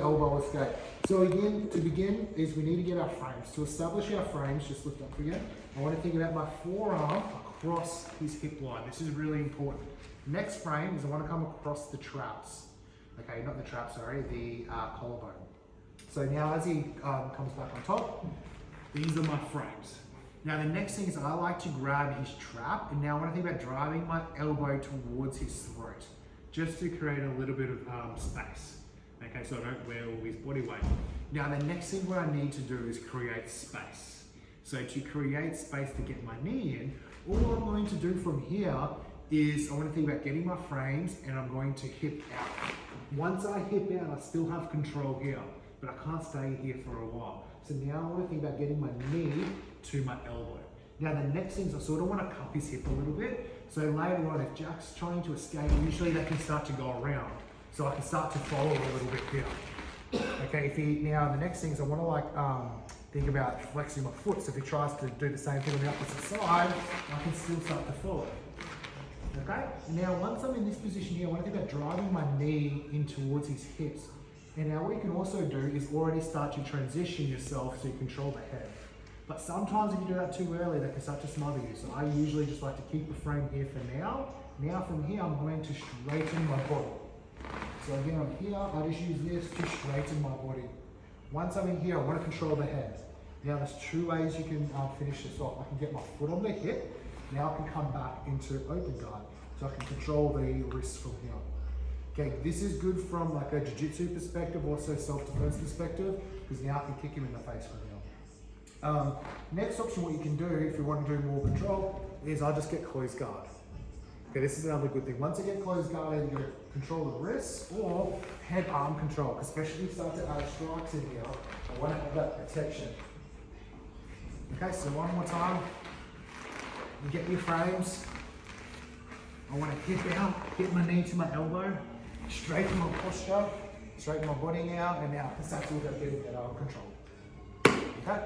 elbow escape. So again, to begin is we need to get our frames. To establish our frames, just lift up again. I want to think about my forearm across his hip line. This is really important. Next frame is I want to come across the traps. Okay, not the trap, sorry, the collarbone. So now as he comes back on top, these are my frames. Now the next thing is I like to grab his trap, and now I want to think about driving my elbow towards his throat, just to create a little bit of space. Okay, so I don't wear all his body weight. Now the next thing what I need to do is create space. So to create space to get my knee in, all I'm going to do from here is I want to think about getting my frames, and I'm going to hip out. Once I hip out, I still have control here, but I can't stay here for a while. So now I want to think about getting my knee to my elbow. Now the next thing is I sort of want to cup his hip a little bit. So later on, if Jack's trying to escape, usually they can start to go around. So I can start to follow a little bit here. Okay, now the next thing is I want to think about flexing my foot. So if he tries to do the same thing on the opposite side, I can still start to follow. Okay, now once I'm in this position here, I want to think about driving my knee in towards his hips. And now what you can also do is already start to transition yourself so you control the head. But sometimes if you do that too early, they can start to smother you. So I usually just like to keep the frame here for now. Now from here, I'm going to straighten my body. So again, I'm here, I just use this to straighten my body. Once I'm in here, I want to control the head. Now there's two ways you can finish this off. I can get my foot on the hip. Now I can come back into open guard. So I can control the wrists from here. Okay, this is good from like a Jiu-Jitsu perspective, also self-defense perspective, because now I can kick him in the face from here. Next option, what you can do if you want to do more control, is I'll just get closed guard. Okay, this is another good thing. Once you get closed guard, either you control the wrists or head-arm control, especially if you start to add strikes in here. I want to have that protection. Okay, so one more time. You get your frames. I want to hip out, hit my knee to my elbow, straighten my posture, straighten my body now, and now I can start to look at getting that arm control. Okay,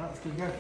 let's keep going.